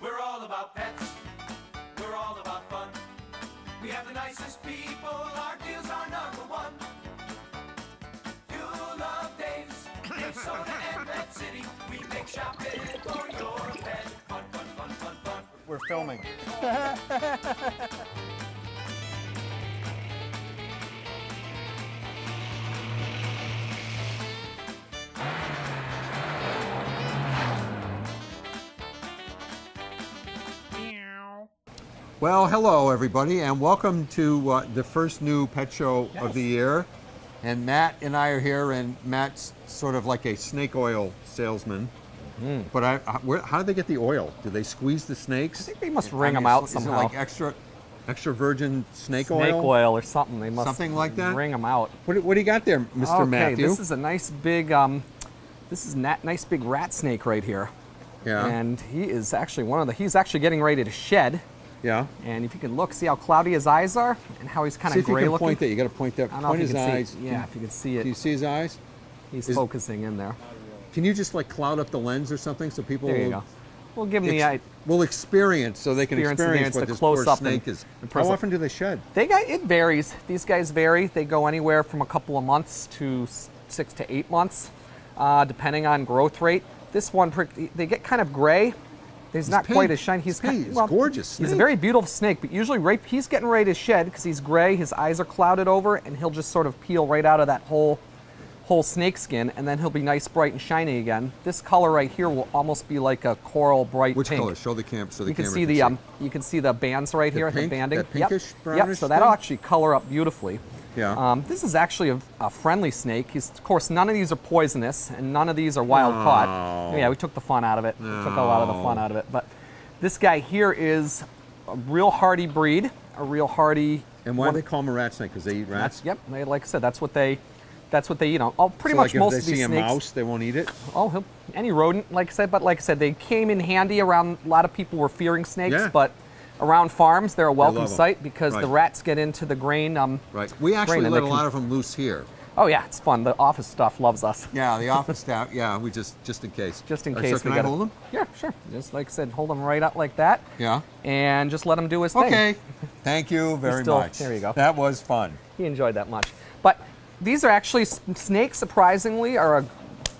We're all about pets. We're all about fun. We have the nicest people. Our deals are number one. You love Dave's, Dave Soda and Pet City. We make shopping for your pet. Fun, fun, fun, fun, fun. We're filming. Well, hello everybody, and welcome to the first new pet show of the year. And Matt and I are here, and Matt's sort of like a snake oil salesman. But how do they get the oil? Do they squeeze the snakes? I think they must wring them out somehow. Is it like extra virgin snake oil? Snake oil or something. They must Something like that? wring them out. What do you got there, Mr. Okay, Matthew? this is a nice big, nice big rat snake right here. Yeah. And he is actually he's actually getting ready to shed. Yeah. And if you can look, see how cloudy his eyes are and how he's kind See of if you gray can looking. point that. You got to point that. I don't know Point if his you can eyes. see. Yeah, if you can see it. Do you see his eyes? He's focusing in there. Can you just like cloud up the lens or something so people There you go. We'll give them will experience so they can experience what the this poor close-up snake is. and How often do they shed? It varies. These guys vary. They go anywhere from a couple of months to 6 to 8 months, depending on growth rate. This one, they get kind of gray. He's not quite as shiny. He's gorgeous snake. He's a very beautiful snake, but usually he's getting ready to shed because he's gray. His eyes are clouded over, and he'll just sort of peel right out of that whole snake skin, and then he'll be nice, bright, and shiny again. This color right here will almost be like a coral bright Which pink. color? Show the camera so the camera can see. You can see the bands right here, pink, the banding. that pinkish, Yep. brownish So that'll thing? actually color up beautifully. Yeah. This is actually a friendly snake. Of course, none of these are poisonous, and none of these are wild caught. Yeah, we took the fun out of it. We took a lot of the fun out of it. But this guy here is a real hardy breed, a real hardy. And why do they call them a rat snake? Because they eat rats? Yep. Like I said, that's what they eat on. Oh, pretty so much like most if of they these see a snakes. mouse, they won't eat it? Oh, any rodent, like I said. But like I said, they came in handy around. A lot of people were fearing snakes, Yeah. but around farms, they're a welcome love 'em. sight because Right. the rats get into the grain. Right. We actually grain, and let they a lot of them loose here. Oh yeah, it's fun. The office stuff loves us. Yeah, the office staff. Yeah, we just in case. Just in All case right, so we can I got hold them? Yeah, sure. Just like I said, hold him right up like that. Yeah. And just let him do his thing. Okay. Thank you very much. There you go. That was fun. He enjoyed that much. But these are actually snakes. Surprisingly, are a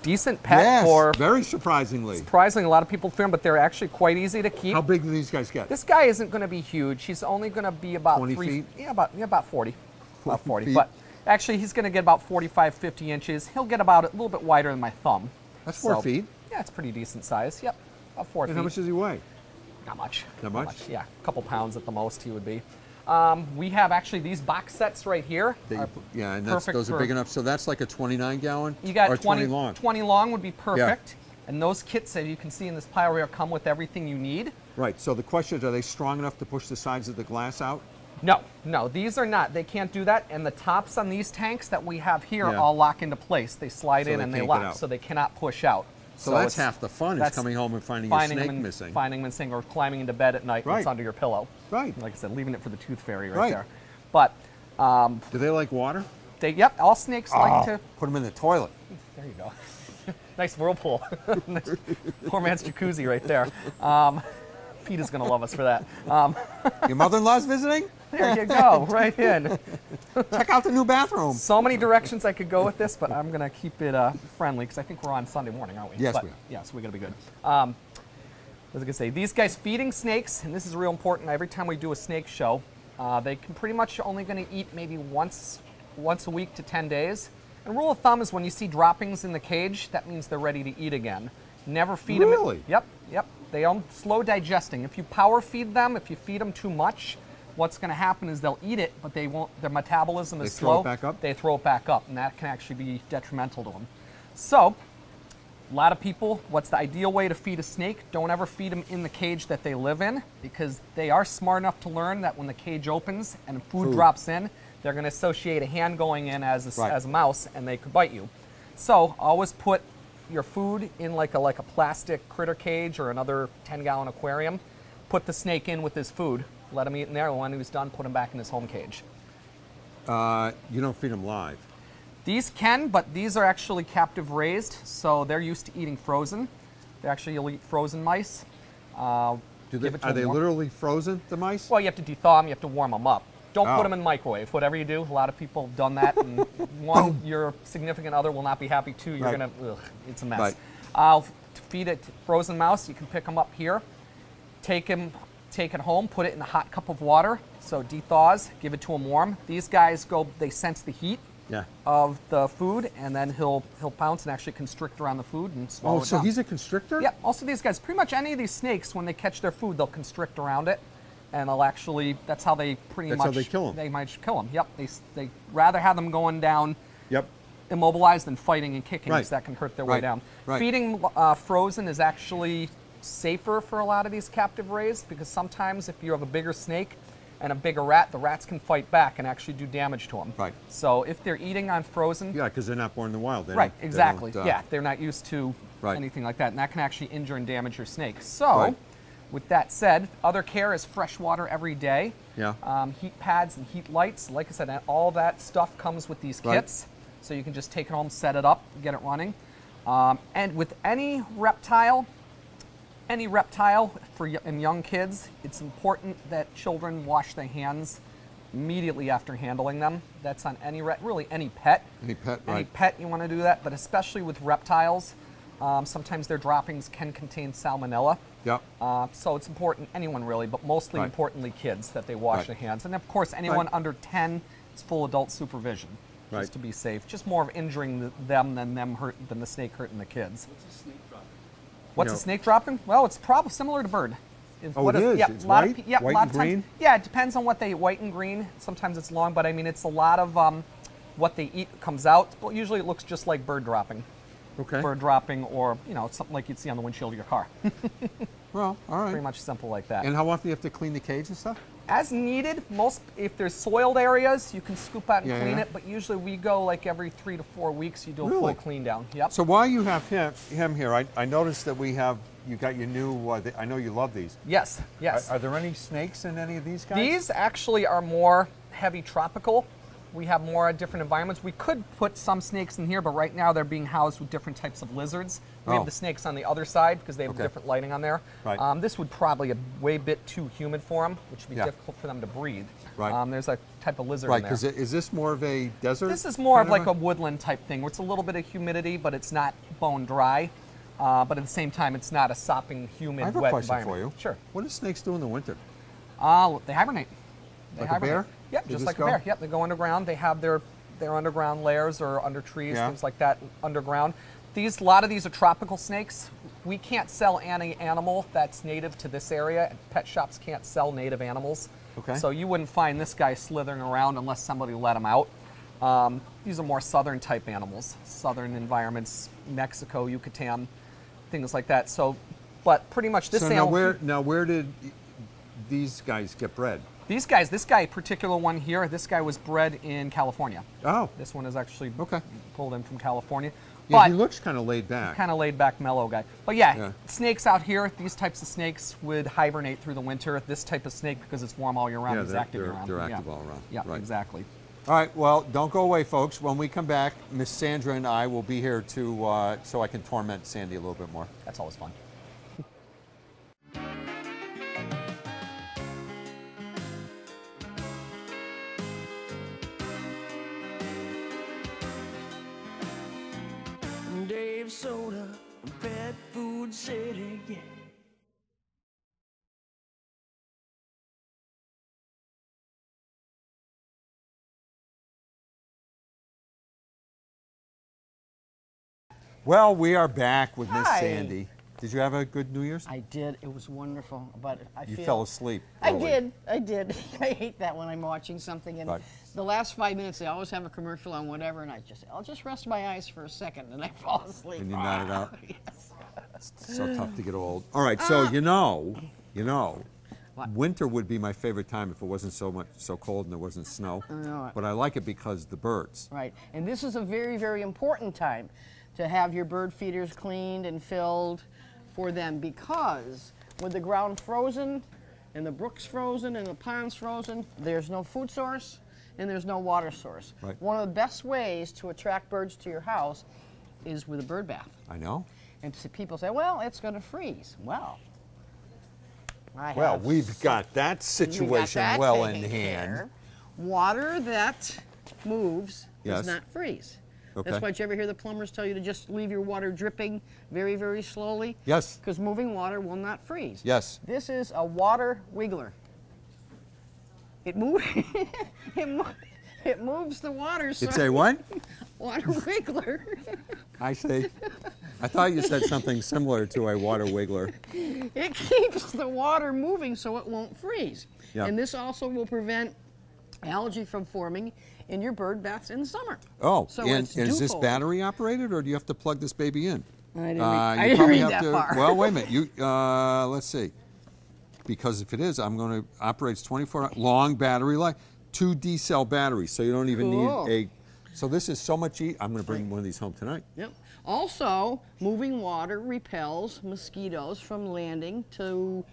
decent pet Yes, for. very surprisingly. Surprisingly, a lot of people fear them, but they're actually quite easy to keep. How big do these guys get? This guy isn't going to be huge. He's only going to be about 20 feet? Yeah, about 40. About 40. feet. But actually, he's going to get about 45, 50 inches. He'll get about a little bit wider than my thumb. That's 4 feet. Yeah, it's pretty decent size. Yep, about 4 feet. And how much does he weigh? Not much. Not much? Yeah, a couple pounds at the most he would be. We have actually these box sets right here. Yeah, and perfect those are for- big enough. So that's like a 29 gallon? You got or 20 long? 20 long would be perfect. And those kits that you can see in this pile here come with everything you need. Right, so the question is, are they strong enough to push the sides of the glass out? No, these are not. They can't do that. And the tops on these tanks that we have here Yeah. all lock into place. They slide So in they and they can't get lock, out. so they cannot push out. So that's it's- half the fun, is that's coming home and finding your snake them missing. Finding them missing or climbing into bed at night and it's Right. under your pillow. Right. Like I said, leaving it for the tooth fairy right Right. there. But Do they like water? all snakes like to. Put them in the toilet. There you go. Nice whirlpool. Nice. Poor man's jacuzzi right there. Pete is going to love us for that. Your mother-in-law's visiting? There you go, right in. Check out the new bathroom. So many directions I could go with this, but I'm going to keep it friendly because I think we're on Sunday morning, aren't we? Yes, But, we are. Yes, we're going to be good. What was I going to say? These guys feeding snakes, and this is real important. Every time we do a snake show, they can pretty much only going to eat maybe once a week to 10 days. And rule of thumb is when you see droppings in the cage, that means they're ready to eat again. Never feed them. Really? Yep. They are slow digesting. If you power feed them, if you feed them too much, what's going to happen is they'll eat it, but they won't. Their metabolism is slow. They throw it back up? They throw it back up, and that can actually be detrimental to them. So, a lot of people, what's the ideal way to feed a snake? Don't ever feed them in the cage that they live in, because they are smart enough to learn that when the cage opens and food drops in, they're going to associate a hand going in as a mouse, and they could bite you. So, always put your food in like a plastic critter cage or another 10-gallon aquarium. Put the snake in with his food. Let him eat in there. When he's done, put him back in his home cage. You don't feed them live. These can, but these are actually captive raised, so they're used to eating frozen. You'll eat frozen mice. Give it to Are them they warm. literally frozen, the mice? Well, you have to thaw them, you have to warm them up. Don't Oh. put them in the microwave. Whatever you do, a lot of people have done that, and one, your significant other will not be happy. Two, you're Right. gonna, ugh, it's a mess. Right. To feed it frozen mouse, you can pick them up here, take it home, put it in a hot cup of water, so it dethaws, give it to them warm. These guys they sense the heat Yeah. of the food, and then he'll pounce and actually constrict around the food and swallow Oh, it so down. he's a constrictor? Yeah, also these guys, pretty much any of these snakes, when they catch their food, they'll constrict around it, and they'll actually, that's how they That's how they kill 'em. They might kill them, yep. They rather have them going down Yep. immobilized than fighting and kicking, Right. because that can hurt their way Right. down. Right. Feeding frozen is actually safer for a lot of these captive rays, because sometimes if you have a bigger snake and a bigger rat, the rats can fight back and actually do damage to them. Right. So if they're eating on frozen, Yeah, because they're not born in the wild. They right, don't- they exactly. don't, Yeah, they're not used to Right. anything like that, and that can actually injure and damage your snake. So, Right. with that said, other care is fresh water every day. Yeah. Heat pads and heat lights. Like I said, all that stuff comes with these Right. kits, so you can just take it home, set it up, get it running. And with any reptile in young kids, it's important that children wash their hands immediately after handling them. That's on really any pet. Any pet, Any right. pet, you want to do that, but especially with reptiles, sometimes their droppings can contain salmonella. Yep. So it's important, anyone really, but mostly Right. importantly kids, that they wash Right. their hands. And of course, anyone Right. under 10, it's full adult supervision, Right. just to be safe. Just more of injuring them than the snake hurting the kids. What's You a know- snake dropping? Well, it's probably similar to bird. Oh, What it is? Yeah, It's a lot white? of, yeah, White a lot and of times. green? Yeah, it depends on what they eat. White and green. Sometimes it's long, but I mean, it's a lot of what they eat comes out. But usually, it looks just like bird dropping. Okay. Bird dropping, or something like you'd see on the windshield of your car. Well, all right. Pretty much simple like that. And how often do you have to clean the cage and stuff? As needed. If there's soiled areas, you can scoop out and Yeah, clean yeah. it. But usually, we go like every 3 to 4 weeks. You do a Really? full clean down. Yep. So while you have him here, I noticed that you got your new, I know you love these. Yes. Yes. Are there any snakes in any of these guys? These actually are more heavy tropical. We have more different environments. We could put some snakes in here, but right now they're being housed with different types of lizards. We Oh. have the snakes on the other side because they have Okay. different lighting on there. Right. This would probably be a way bit too humid for them, which would be Yeah. difficult for them to breathe. Right. There's a type of lizard Right, in there. because is this more of a desert? This is more of kind like a woodland type thing, where it's a little bit of humidity, but it's not bone dry. But at the same time, it's not a sopping, humid, I have a wet question for environment. you. Sure. What do snakes do in the winter? They hibernate. They Like a hibernate. bear? Yep, They just just like go? a bear. Yep, they go underground. They have their underground lairs or under trees, Yeah. things like that underground. A lot of these are tropical snakes. We can't sell any animal that's native to this area. Pet shops can't sell native animals. Okay. So you wouldn't find this guy slithering around unless somebody let him out. These are more southern type animals, southern environments, Mexico, Yucatan, things like that. So, but pretty much this So animal. now where did these guys get bred? These guys, this guy, particular one here, this guy was bred in California. Oh, This one is actually Okay. pulled in from California. yeah, But he looks kind of laid back. kind of laid back, mellow guy. But yeah, Yeah. snakes out here, these types of snakes would hibernate through the winter. This type of snake, because it's warm all year round, Yeah, is they're- active year round. they're Yeah. active all around. Yeah, Right. exactly. All right, well, don't go away, folks. When we come back, Miss Sandra and I will be here to so I can torment Sandy a little bit more. That's always fun. Dave Soda, Pet Food City, yeah. Well, we are back with Miss Hi. Sandy. Did you have a good New Year's? I did. It was wonderful, but I You feel fell asleep. I early. did. I did. I hate that when I'm watching something and Right. the last 5 minutes they always have a commercial on whatever, and I'll just rest my eyes for a second and I fall asleep. And you nod it out? Yes. It's so tough to get old. All right, so you know, What? winter would be my favorite time if it wasn't so cold and there wasn't snow. know it. But I like it because the birds. Right. And this is a very, very important time to have your bird feeders cleaned and filled for them, because with the ground frozen and the brooks frozen and the ponds frozen, there's no food source and there's no water source. Right. One of the best ways to attract birds to your house is with a bird bath. I know. And people say, well, it's going to freeze. Well, Well, have we've got that we got situation that well in taken hand. care. Water that moves Yes. does not freeze. Okay. That's why you ever hear the plumbers tell you to just leave your water dripping very, very slowly? Yes. Because moving water will not freeze. Yes. This is a water wiggler. It moves. It moves the water. So It's a what? water wiggler. I say. I thought you said something similar to a water wiggler. It keeps the water moving so it won't freeze. Yeah. And this also will prevent algae from forming in your bird baths in the summer. Oh, So and it's is this dufold. battery operated, or do you have to plug this baby in? I didn't, You I didn't probably read have that to. far. Well, wait a minute. You let's see. Because if it is, I'm going to operates 24 long battery life, 2 D-cell batteries, so you don't even Cool. need a. So this is so much. I'm going to bring one of these home tonight. Yep. Also, moving water repels mosquitoes from landing to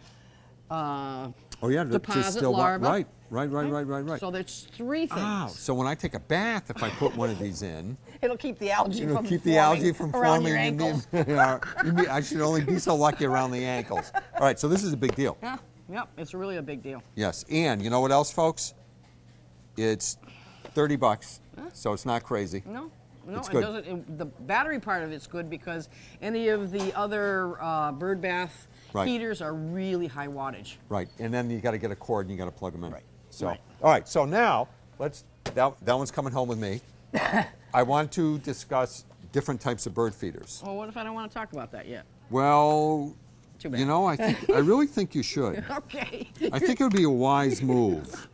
Oh yeah, deposit still larvae. Right. So there's 3 things. Oh, so when I take a bath, if I put one of these in, It'll keep the algae it'll from keep the forming algae from around forming. your in the- ankles. I should only be so lucky around the ankles. All right, so this is a big deal. Yeah. Yep. It's really a big deal. Yes, and you know what else, folks? It's $30, so it's not crazy. No, It's it good. doesn't. The battery part of it's good because any of the other bird bath Right. heaters are really high wattage. Right, and then you got to get a cord and you got to plug them in. Right. So, Right. all right. So now let's. That one's coming home with me. I want to discuss different types of bird feeders. Well, what if I don't want to talk about that yet? Well, Too bad. you know, I really think you should. Okay. I think it would be a wise move.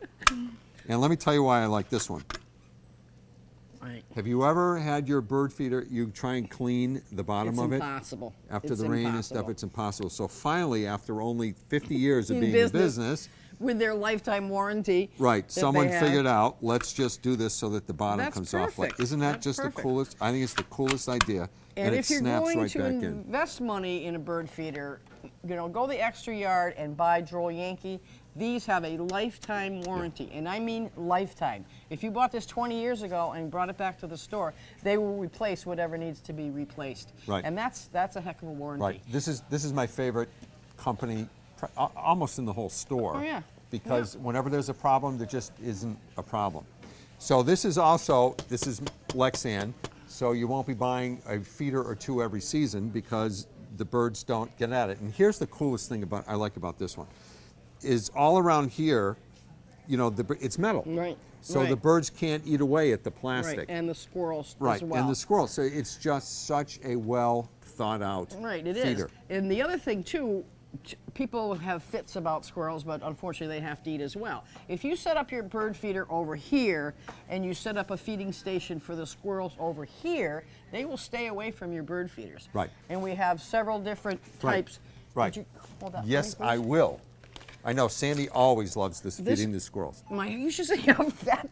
And let me tell you why I like this one. Right. Have you ever had your bird feeder, you try and clean the bottom It's of it? impossible. After It's the rain and stuff, impossible. it's impossible. So finally, after only 50 years of In being business. in business, With their lifetime warranty. right, that someone they have. figured out, let's just do this so that the bottom That's comes off. Like, perfect. isn't that That's just perfect. the coolest? I think it's the coolest idea. And it if you're snaps going right to back in. invest money in a bird feeder, go the extra yard and buy Droll Yankee. These have a lifetime warranty, and I mean lifetime. If you bought this 20 years ago and brought it back to the store, they will replace whatever needs to be replaced. Right. And that's a heck of a warranty. Right. This is my favorite company, almost in the whole store. Oh, yeah. Because whenever there's a problem, there just isn't a problem. So this is Lexan, so you won't be buying a feeder or two every season because the birds don't get at it. And here's the coolest thing I like about this one, is all around here, it's metal. Right. So right. the birds can't eat away at the plastic. Right, and the squirrels Right, as well. and the squirrels. So it's just such a well thought out Right, it is. feeder. And the other thing too, people have fits about squirrels, but unfortunately they have to eat as well. If you set up your bird feeder over here and you set up a feeding station for the squirrels over here, they will stay away from your bird feeders. Right. And we have several different Right. types. Right. Would you hold that for Yes, me, I please? will. I know Sandy always loves this This- feeding the squirrels. You should see how fat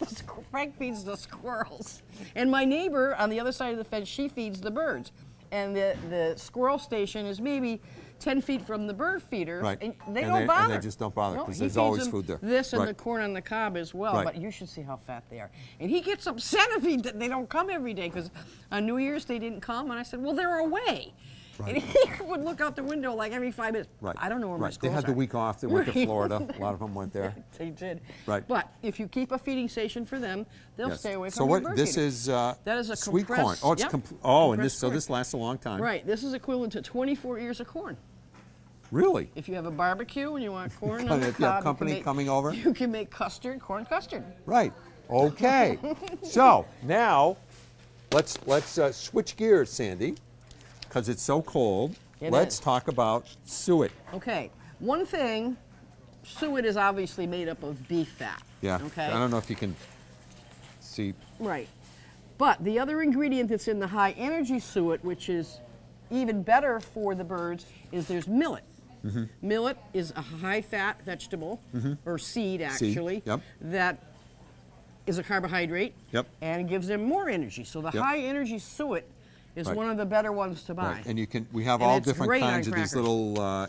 Frank feeds the squirrels. And my neighbor on the other side of the fence, she feeds the birds. And the squirrel station is maybe 10 feet from the bird feeder. Right. And they And don't they- bother. and they just don't bother, No, 'cause he there's feeds always them food there. This and the Right. corn on the cob as well. Right. But you should see how fat they are. And he gets upset if they don't come every day because on New Year's they didn't come. And I said, well, they're away. Right. And he would look out the window like every 5 minutes. Right. I don't know where my Right. They squirrels had the are. week off. They went to Right. Florida. A lot of them went there. They did. Right. But if you keep a feeding station for them, they'll Yes. stay away from So your what? bird This feeder. is That is a sweet corn. compressed- Oh, it's yep, and compressed corn. this lasts a long time. Right. This is equivalent to 24 ears of corn. Really? If you have a barbecue and you want corn But on the if you have cob, company can make, coming over? you can make corn custard. Right. Okay. So now let's switch gears, Sandy, because it's so cold. It Let's is. talk about suet. Okay. One thing, suet is obviously made up of beef fat. Yeah. Okay. I don't know if you can see. Right. But the other ingredient that's in the high energy suet, which is even better for the birds, is there's millet. Mm-hmm. Millet is a high fat vegetable, or seed actually, yep. that is a carbohydrate Yep. and gives them more energy. So the Yep. high energy suet is Right. one of the better ones to buy. Right. And we have And all it's different great on kinds of these crackers. little,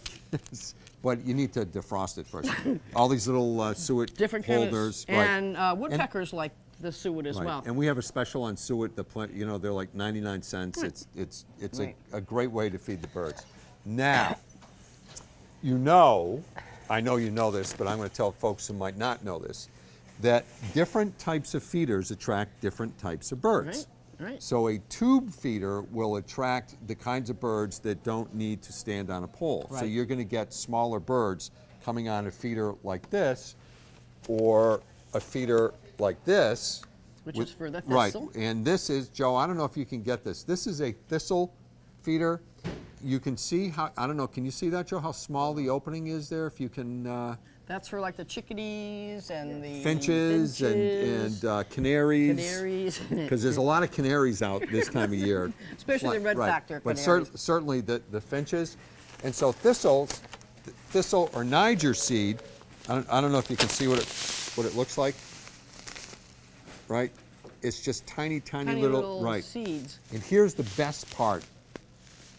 but you need to defrost it first. All these little suet Different holders. kinds. Right. And woodpeckers like the suet as Right. well. And we have a special on suet. They're like 99 cents. Right. It's Right. a great way to feed the birds. Now, you know I know you know this, but I'm going to tell folks who might not know this, that different types of feeders attract different types of birds. Right. So a tube feeder will attract the kinds of birds that don't need to stand on a pole. So Right. you're going to get smaller birds coming on a feeder like this, or a feeder like this. Which is for the Right, thistle. and this is, Joe, I don't know if you can get this. This is a thistle feeder. You can see how, I don't know, can you see that, Joe, how small the opening is there? If you can, That's for like the chickadees and the finches and canaries. canaries. Because there's a lot of canaries out this time of year. Especially the red factor But canaries. certainly the finches. And so thistles, thistle or Niger seed, I don't know if you can see what it looks like. Right? It's just tiny little, right. seeds. And here's the best part.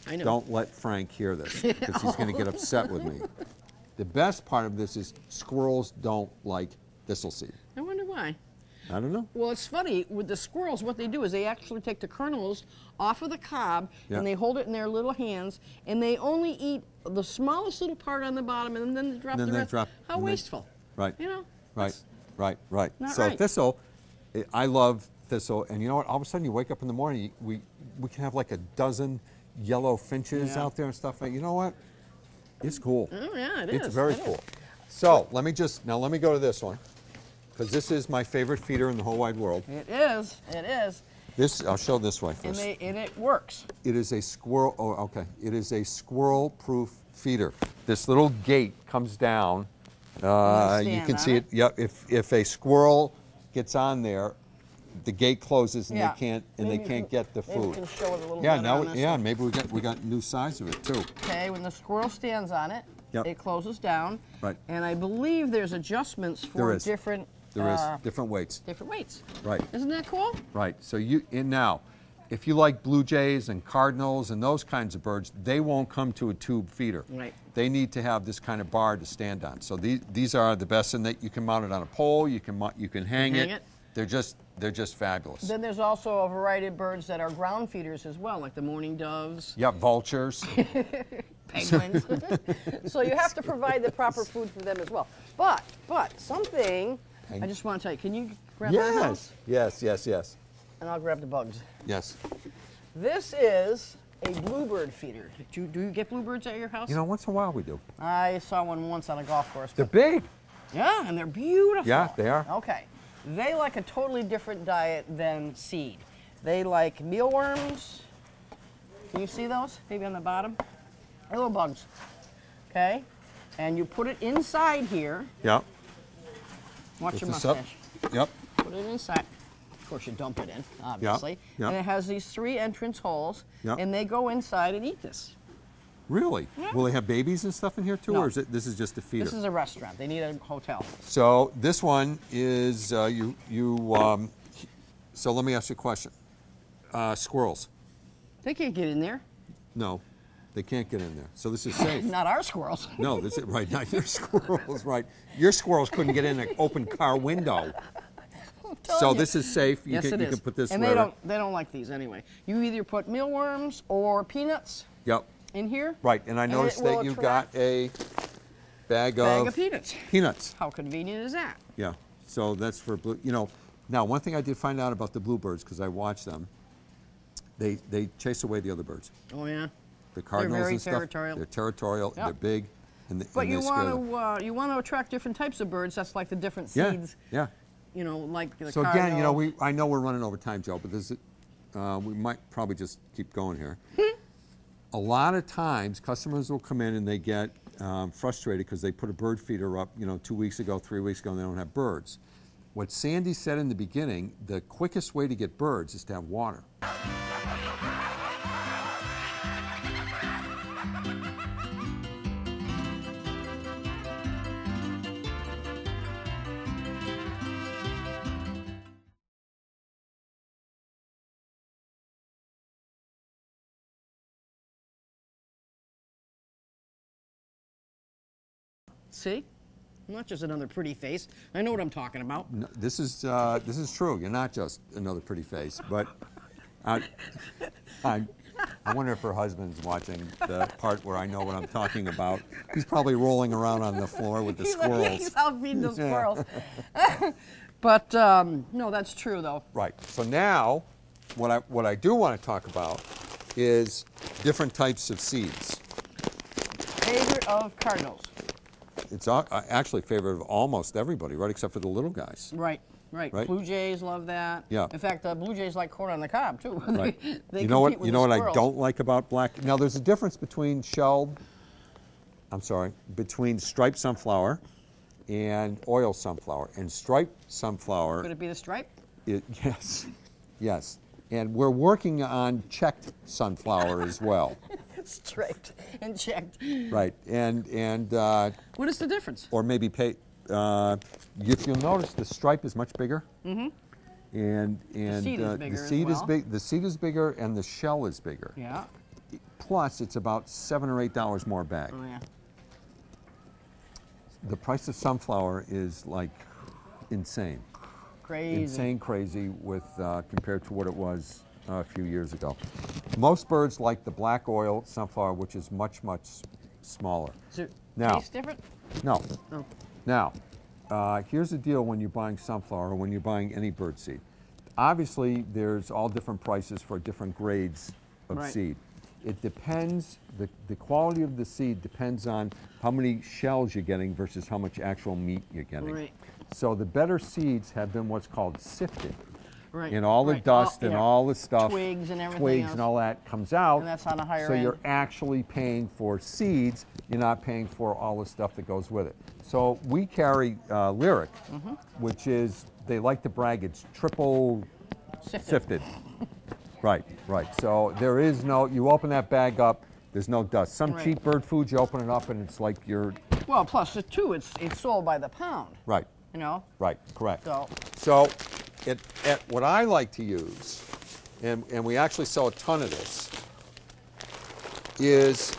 I know. Don't let Frank hear this, because he's going to get upset with me. The best part of this is squirrels don't like thistle seed. I wonder why. I don't know. Well, it's funny, with the squirrels, what they do is they actually take the kernels off of the cob Yeah. and they hold it in their little hands and they only eat the smallest little part on the bottom and then they drop And then the they rest. drop- How and they- wasteful. Right. You know? Right, that's right. not So right. thistle, I love thistle, and you know what? All of a sudden you wake up in the morning, we can have like a dozen yellow finches Yeah. out there and stuff. You know what? It's cool. Oh, yeah, it It's is. very It is. cool. So let me go to this one, because this is my favorite feeder in the whole wide world. It is. It is. This, I'll show this way And, first. and it works. It is a squirrel, oh, okay. It is a squirrel-proof feeder. This little gate comes down. You stand can on see it. it. Yep. If a squirrel gets on there, the gate closes and Yeah. they can't Maybe you can't can- get the maybe you food. can show it a little Yeah. better Now, on this yeah. one. Maybe we got new size of it too. Okay, when the squirrel stands on it, Yep. it closes down. Right. And I believe there's adjustments for There is. different There is different weights. different weights. Right. Isn't that cool? Right. So now, if you like blue jays and cardinals and those kinds of birds, they won't come to a tube feeder. Right. They need to have this kind of bar to stand on. So these are the best in that you can mount it on a pole. You can hang Hang it. They're just fabulous. Then there's also a variety of birds that are ground feeders as well, like the mourning doves, Yeah, vultures. penguins. So you have to provide the proper food for them as well. But something I just want to tell you. Can you grab my house? Yes. And I'll grab the bugs. Yes. This is a bluebird feeder. Do you get bluebirds at your house? You know, once in a while we do. I saw one once on a golf course. They're big. Yeah, and they're beautiful. Yeah, they are. Okay. They like a totally different diet than seed. They like mealworms. Can you see those? Maybe on the bottom? They're little bugs. Okay? And you put it inside here. Yep. Watch Lift your this up. mustache. Yep. Put it inside. Of course, you dump it in, obviously. yeah. And it has these 3 entrance holes. Yeah. And they go inside and eat this. Really? Yeah. Will they have babies and stuff in here too, No. or this is just a feeder? This is a restaurant. They need a hotel. So this one is so let me ask you a question. Squirrels? They can't get in there. No, they can't get in there. So this is safe. Not our squirrels. No, this is right. Not your squirrels, right? Your squirrels couldn't get in an open car window. So telling you. this is safe. You Yes, can it you is. can put this and wherever. they don't like these anyway. You either put mealworms or peanuts Yep. in here. Right. And I noticed it will that you got attract a bag of peanuts. peanuts. How convenient is that? Yeah. So that's for blue. You know, now one thing I did find out about the bluebirds because I watched them. They chase away the other birds. Oh yeah. The cardinals very and stuff. territorial. They're territorial. Yep. They're big, and But and you they scare them. want to attract different types of birds. That's like the different Yeah. seeds. Yeah. You know, like the So again, you know, cardinal. I know we're running over time, Joe, but this is, we might probably just keep going here. A lot of times, customers will come in and they get frustrated because they put a bird feeder up, 2 weeks ago, 3 weeks ago, and they don't have birds. What Sandy said in the beginning, the quickest way to get birds is to have water. See, not just another pretty face. I know what I'm talking about. No, this is true. You're not just another pretty face, but I'm I wonder if her husband's watching the part where I know what I'm talking about. He's probably rolling around on the floor with the squirrels. He's out feeding the squirrels. But no, that's true though. Right. So now, what I do want to talk about is different types of seeds. Favorite of cardinals. It's actually favorite of almost everybody, right, except for the little guys. Right. Right. Blue Jays love that. Yeah. In fact, Blue Jays like corn on the cob too. Right. They You know compete what? with You the know what I squirrels. don't like about black. Now, there's a difference between between striped sunflower and oil sunflower. And striped sunflower. Could it be the stripe? Yes, yes. And we're working on checked sunflower as well. Striped and checked. Right. And What is the difference? or maybe if you'll notice, the stripe is much bigger. Mm-hmm. And seed is bigger the as seed is well. big. The seed is bigger, and the shell is bigger. Yeah. Plus, it's about $7 or $8 more a bag. Oh yeah. The price of sunflower is like insane. Crazy. Insane crazy with compared to what it was a few years ago. Most birds like the black oil sunflower, which is much, much smaller. Does it Now- taste different? No. Oh. Now, here's the deal when you're buying sunflower or when you're buying any bird seed. Obviously, there's all different prices for different grades of Right. seed. It depends, the quality of the seed depends on how many shells you're getting versus how much actual meat you're getting. Right. So the better seeds have been what's called sifted. Right. And all the right. dust and yeah. all the stuff, Twigs and everything twigs else. and all that comes out. And that's on a higher So you're end. actually paying for seeds. You're not paying for all the stuff that goes with it. So we carry Lyric, Mm-hmm. which is, they like to brag, it's triple sifted. Right, right. So there is no, you open that bag up, there's no dust. Some Right. cheap bird food, you open it up and it's like you're, Well, plus the two, it's sold by the pound. right, You know. right, correct. So So what I like to use, and we actually sell a ton of this, is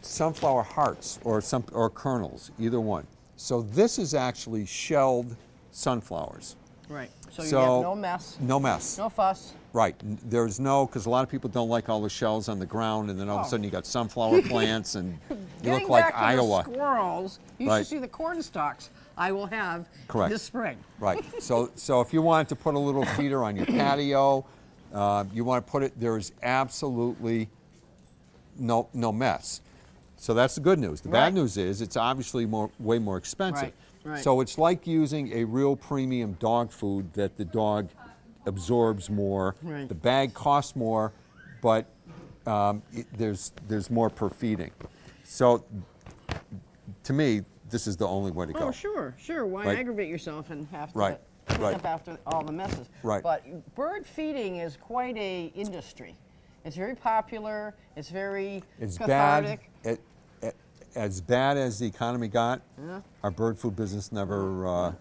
sunflower hearts or kernels, either one. So this is actually shelled sunflowers. right. So you So have no mess, No mess. no fuss. Right. There's no, because a lot of people don't like all the shells on the ground, and then all of Oh. a sudden you got sunflower plants, and you Getting look like back to Iowa. the squirrels, you Right. should see the corn stalks I will have Correct. this spring. Right. So if you wanted to put a little feeder on your patio, you want to put it, there is absolutely no mess. So that's the good news. The Right. bad news is it's obviously way more expensive. Right, right. So it's like using a real premium dog food that the dog absorbs more. Right. The bag costs more, but there's more per feeding. So to me, this is the only way to go. Oh, sure. Why Right. aggravate yourself and have to Right, clean right. up after all the messes? Right. But bird feeding is quite a industry. It's very popular. It's very It's cathartic. bad. As bad as the economy got, Yeah. our bird food business never.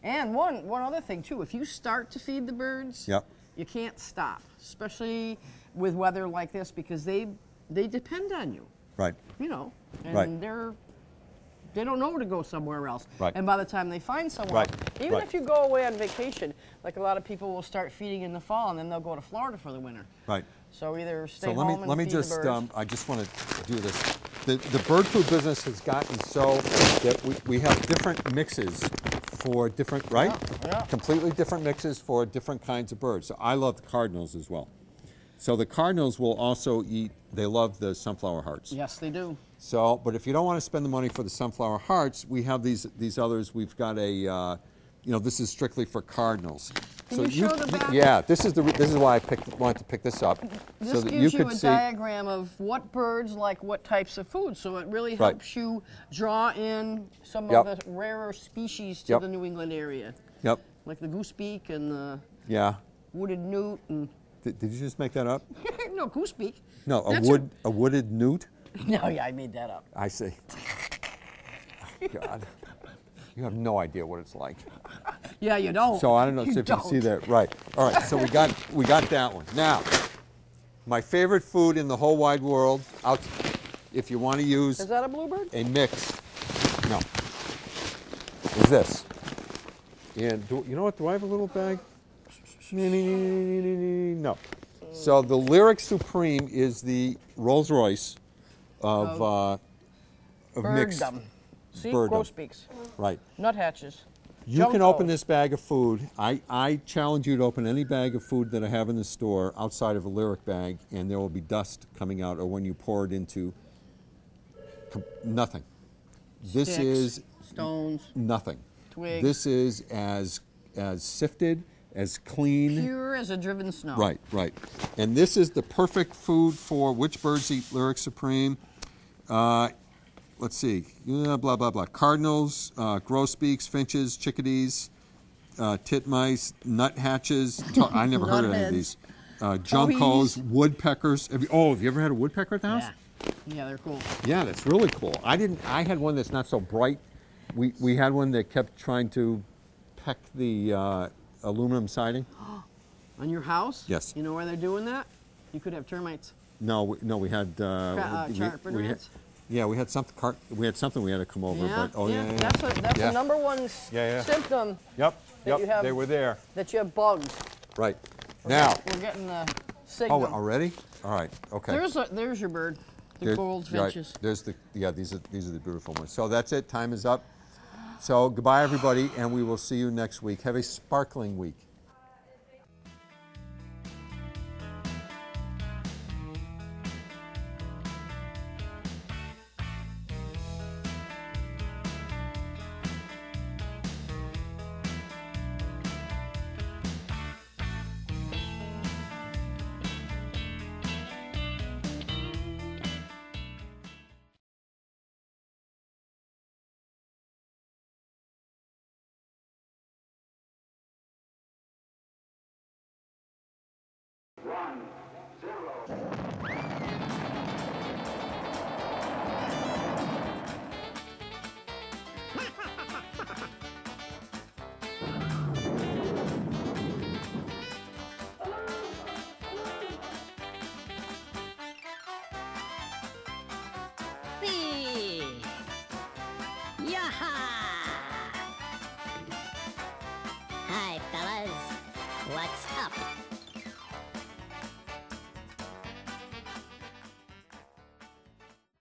And one other thing too, if you start to feed the birds, Yep. you can't stop, especially with weather like this, because they depend on you. Right. You know, and Right. they don't know where to go somewhere else. Right. And by the time they find somewhere Right. else, even Right. if you go away on vacation, like a lot of people will start feeding in the fall and then they'll go to Florida for the winter. Right. So either stay So home and let me feed just. the birds. I just want to do this. The bird food business has gotten so that we have different mixes for different, right? Yeah. Completely different mixes for different kinds of birds. So I love the cardinals as well. So the cardinals will also eat. They love the sunflower hearts. Yes, they do. So, but if you don't want to spend the money for the sunflower hearts, we have these others. We've got a, this is strictly for cardinals. Can you show the back? Yeah, this is why I wanted to pick this up, This so that gives you you could a see. diagram of what birds like what types of food. So it really Right. helps you draw in some Yep. of the rarer species to Yep. the New England area, Yep. like the goosebeak and the Yeah. wooded newt and Did you just make that up? no goosebeak. No, That's a wooded newt. No, yeah, I made that up. I see. Oh, God, you have no idea what it's like. Yeah, you don't. So I don't know You if you can see don't. that. Right. All right. So we got that one. Now, my favorite food in the whole wide world. If you want to use Is that a bluebird? a mix, no, is this. And you know what? Do I have a little bag? No. So the Lyric Supreme is the Rolls Royce of mixed. Birddom. See, birddom. grosbeaks, Right. nuthatches. You can open Junco. this bag of food. I challenge you to open any bag of food that I have in the store outside of a Lyric bag, and there will be dust coming out, or when you pour it into nothing. This Sticks, is stones, nothing. twigs. This is as sifted, as clean. Pure as a driven snow. Right, right. And this is the perfect food for which birds eat Lyric Supreme. Let's see, blah, blah, blah. Cardinals, grosbeaks, finches, chickadees, titmice, nuthatches. I never heard of any of these. Juncos, woodpeckers. Have you ever had a woodpecker at the house? Yeah. Yeah, they're cool. Yeah, that's really cool. I had one that's not so bright. We had one that kept trying to peck the aluminum siding. On your house? Yes. You know why they're doing that? You could have termites. No, we had Charpenter we had, ants? yeah, we had something. We had something we had to come over. Yeah, But yeah. That's Yeah. the number one Yeah. symptom Yep, that you have- they were there. that you have bugs. Right. Now, We're getting the signal. already? All right. Okay. There's your bird. The There- gold right. finches. There's these are the beautiful ones. So that's it. Time is up. So goodbye, everybody, and we will see you next week. Have a sparkling week. Whee! Yaha! Hi, fellas. What's up?